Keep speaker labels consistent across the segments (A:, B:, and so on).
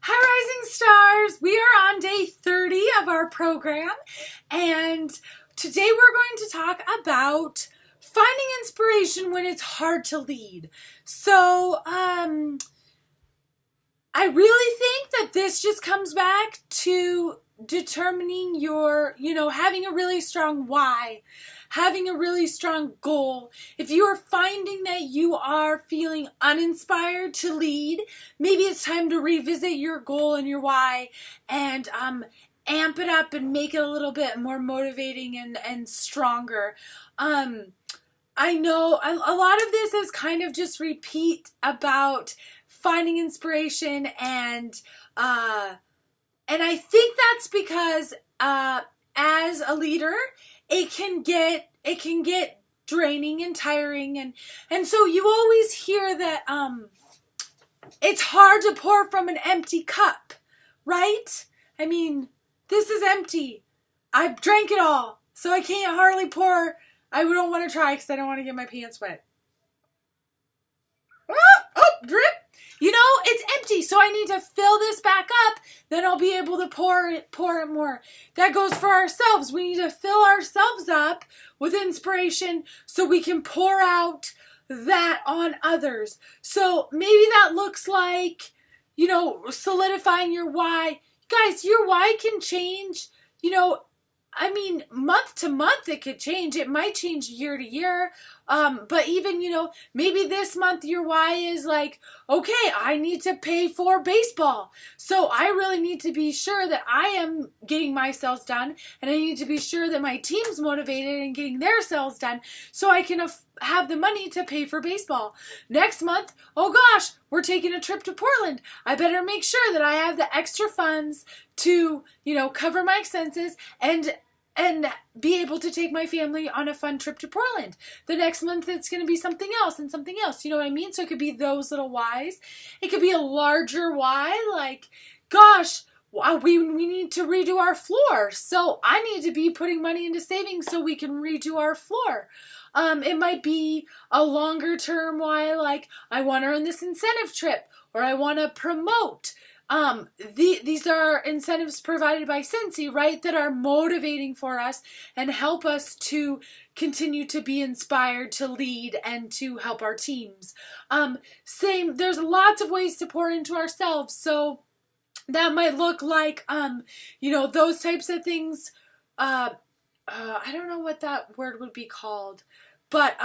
A: Hi, Rising Stars! We are on day 30 of our program, and today we're going to talk about finding inspiration when it's hard to lead. I really think that this just comes back to determining having a really strong why, having a really strong goal. If you are finding that you are feeling uninspired to lead, maybe it's time to revisit your goal and your why and amp it up and make it a little bit more motivating and stronger. I know a lot of this is kind of just repeat about finding inspiration and I think that's because as a leader, it can get draining and tiring and so you always hear that it's hard to pour from an empty cup, right? I mean, this is empty. I drank it all, so I can't hardly pour. I don't want to try because I don't want to get my pants wet. Oh, drip. It's empty, so I need to fill this back up. Then I'll be able to pour it more. That goes for ourselves. We need to fill ourselves up with inspiration so we can pour out that on others. So maybe that looks like, solidifying your why. Guys, your why can change, month to month it could change. It might change year to year. But even, maybe this month your why is like, okay, I need to pay for baseball. So I really need to be sure that I am getting my sales done, and I need to be sure that my team's motivated and getting their sales done so I can have the money to pay for baseball. Next month, oh gosh, we're taking a trip to Portland. I better make sure that I have the extra funds to, cover my expenses and be able to take my family on a fun trip to Portland. The next month it's going to be something else and something else. You know what I mean? So it could be those little whys. It could be a larger why, like, gosh, we need to redo our floor. So I need to be putting money into savings so we can redo our floor. It might be a longer term why, like, I want to earn this incentive trip, or I want to promote. These are incentives provided by Scentsy, right, that are motivating for us and help us to continue to be inspired to lead and to help our teams. There's lots of ways to pour into ourselves, so that might look like, those types of things. I don't know what that word would be called. But,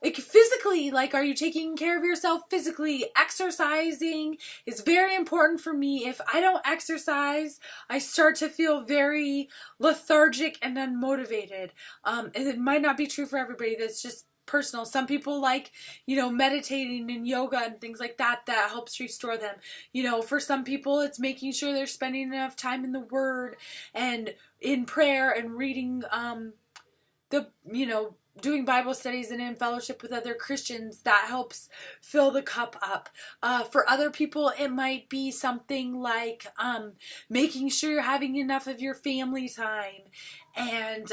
A: physically, like, are you taking care of yourself physically? Exercising is very important for me. If I don't exercise, I start to feel very lethargic and unmotivated. And it might not be true for everybody. That's just personal. Some people like, meditating and yoga and things like that helps restore them. For some people, it's making sure they're spending enough time in the Word and in prayer and reading, doing Bible studies and in fellowship with other Christians. That helps fill the cup up. For other people, it might be something like making sure you're having enough of your family time and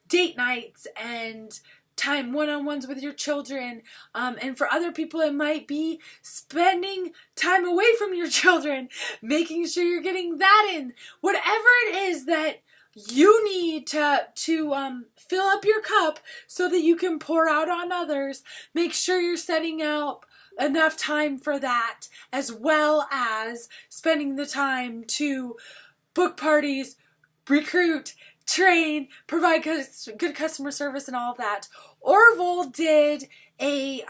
A: date nights and time one-on-ones with your children. And for other people, it might be spending time away from your children, making sure you're getting that in. Whatever it is that you need to fill up your cup so that you can pour out on others. Make sure you're setting out enough time for that, as well as spending the time to book parties, recruit, train, provide good customer service and all of that. Orville did a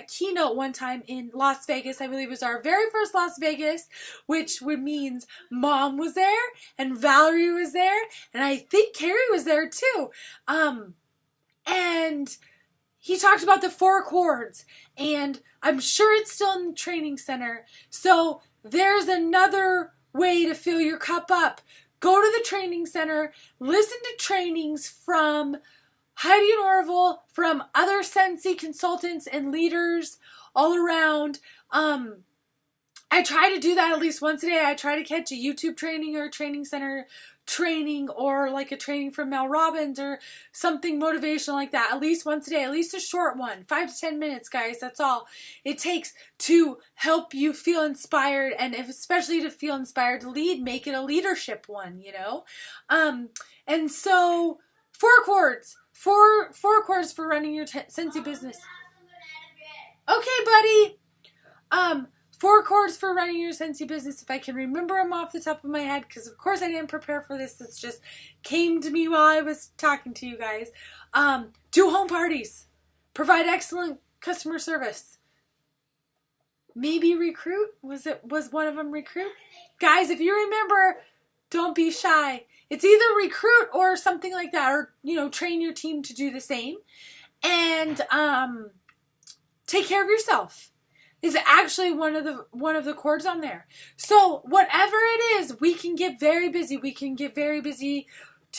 A: keynote one time in Las Vegas. I believe it was our very first Las Vegas, which means Mom was there and Valerie was there, and I think Carrie was there too. And he talked about the 4 chords, and I'm sure it's still in the training center. So there's another way to fill your cup up. Go to the training center, listen to trainings from Heidi and Orville, from other Scentsy consultants and leaders all around, I try to do that at least once a day. I try to catch a YouTube training or a training center training or like a training from Mel Robbins or something motivational like that at least once a day, at least a short one, 5 to 10 minutes, guys. That's all it takes to help you feel inspired, and especially to feel inspired to lead, make it a leadership one, you know. And so 4 chords, four chords for running your Scentsy business. Okay, buddy. 4 chords for running your Scentsy business, if I can remember them off the top of my head, because of course I didn't prepare for this. This just came to me while I was talking to you guys. Do home parties. Provide excellent customer service. Maybe recruit? Was one of them recruit? Guys, if you remember, don't be shy. It's either recruit or something like that, or, you know, train your team to do the same. And take care of yourself is actually one of the chords on there. So whatever it is, we can get very busy. We can get very busy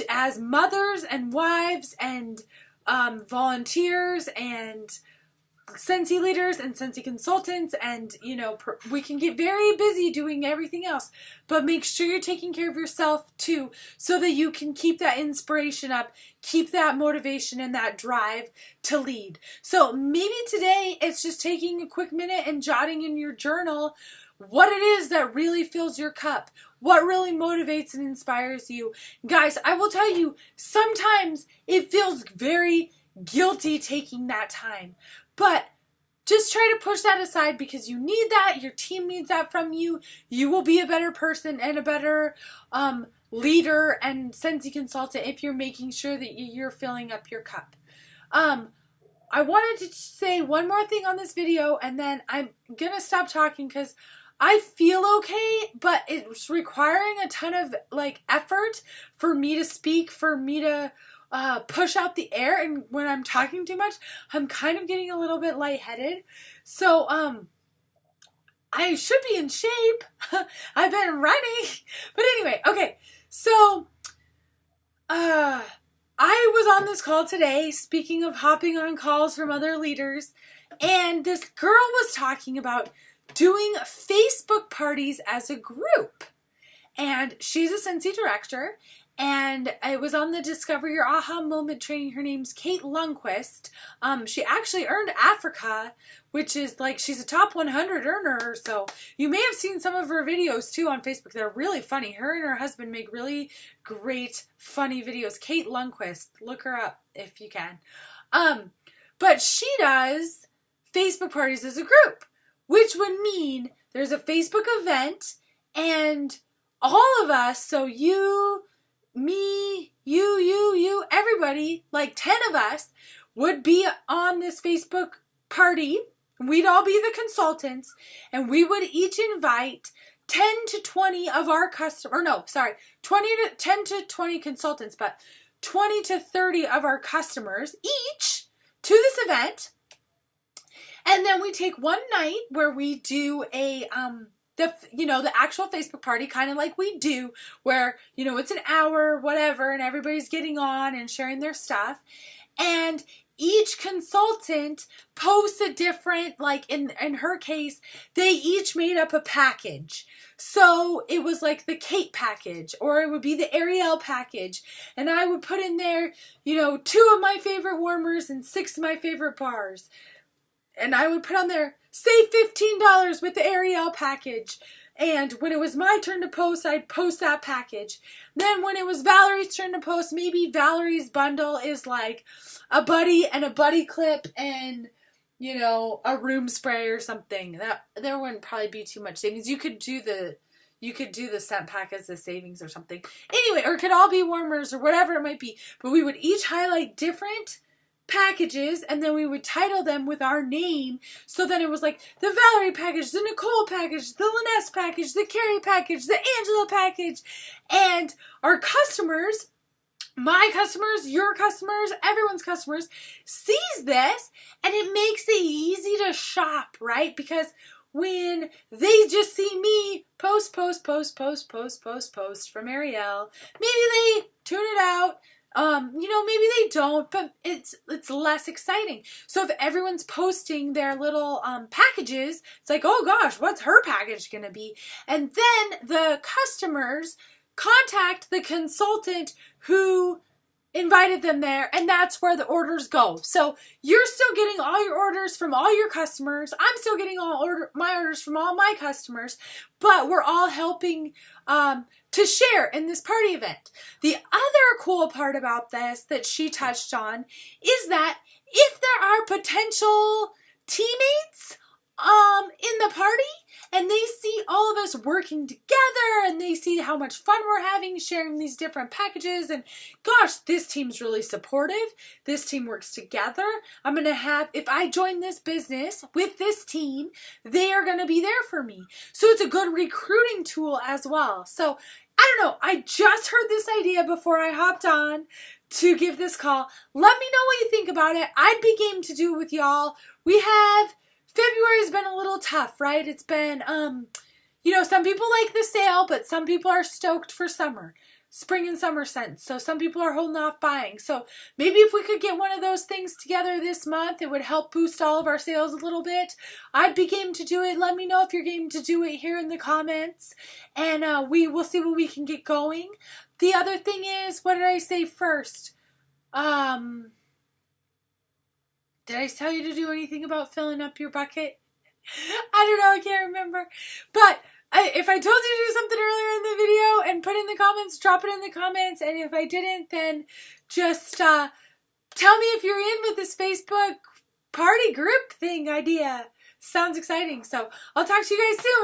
A: as mothers and wives and volunteers and Scentsy leaders and Scentsy consultants, and, you know, we can get very busy doing everything else, but make sure you're taking care of yourself too, so that you can keep that inspiration up, keep that motivation and that drive to lead. So maybe today it's just taking a quick minute and jotting in your journal what it is that really fills your cup, what really motivates and inspires you. Guys, I will tell you, sometimes it feels very guilty taking that time. But just try to push that aside, because you need that. Your team needs that from you. You will be a better person and a better leader and Scentsy consultant if you're making sure that you're filling up your cup. I wanted to say one more thing on this video, and then I'm going to stop talking because I feel okay, but it's requiring a ton of effort for me to speak, for me to push out the air, and when I'm talking too much, I'm kind of getting a little bit lightheaded. So, I should be in shape. I've been running. But anyway, okay. So, I was on this call today, speaking of hopping on calls from other leaders, and this girl was talking about doing Facebook parties as a group. And she's a Scentsy director, and it was on the Discover Your Aha Moment training. Her name's Kate Lundquist. She actually earned Africa, which is she's a top 100 earner. So you may have seen some of her videos too on Facebook. They're really funny. Her and her husband make really great, funny videos. Kate Lundquist, look her up if you can. But she does Facebook parties as a group, which would mean there's a Facebook event, and all of us, so you, me, you, everybody, 10 of us would be on this Facebook party. We'd all be the consultants, and we would each invite 10 to 20 of our customers, 10 to 20 consultants, but 20 to 30 of our customers each to this event. And then we take one night where we do the actual Facebook party, kind of like we do, where, it's an hour, whatever, and everybody's getting on and sharing their stuff. And each consultant posts a different, in her case, they each made up a package. So it was the Kate package, or it would be the Ariel package. And I would put in there, 2 of my favorite warmers and 6 of my favorite bars. And I would put on there, save $15 with the Ariel package. And when it was my turn to post, I'd post that package. Then when it was Valerie's turn to post, maybe Valerie's bundle is a buddy and a buddy clip and, a room spray or something. There wouldn't probably be too much savings. You could do the scent pack as the savings or something. Anyway, or it could all be warmers or whatever it might be. But we would each highlight different packages, and then we would title them with our name. So then it was the Valerie package, the Nicole package, the Liness package, the Carrie package, the Angela package. And our customers, my customers, your customers, everyone's customers, sees this, and it makes it easy to shop, right? Because when they just see me post from Ariel, maybe they tune it out. Maybe they don't, but it's less exciting. So if everyone's posting their little packages, it's like, oh gosh, what's her package gonna be? And then the customers contact the consultant who invited them there, and that's where the orders go. So you're still getting all your orders from all your customers. I'm still getting my orders from all my customers, but we're all helping to share in this party event. The other cool part about this that she touched on is that if there are potential teammates in the party and they see all of us working together and they see how much fun we're having sharing these different packages, and gosh, this team's really supportive, this team works together, I'm gonna have, if I join this business with this team, they are gonna be there for me. So it's a good recruiting tool as well. So I don't know, I just heard this idea before I hopped on to give this call. Let me know what you think about it. I'd be game to do it with y'all. February's been a little tough, right? It's been, some people like the sale, but some people are stoked for summer, spring and summer scents. So some people are holding off buying. So maybe if we could get one of those things together this month, it would help boost all of our sales a little bit. I'd be game to do it. Let me know if you're game to do it here in the comments, and we will see what we can get going. The other thing is, what did I say first? Did I tell you to do anything about filling up your bucket? I don't know, I can't remember. But if I told you to do something earlier in the video and put it in the comments, drop it in the comments. And if I didn't, then just tell me if you're in with this Facebook party group thing idea. Sounds exciting. So I'll talk to you guys soon.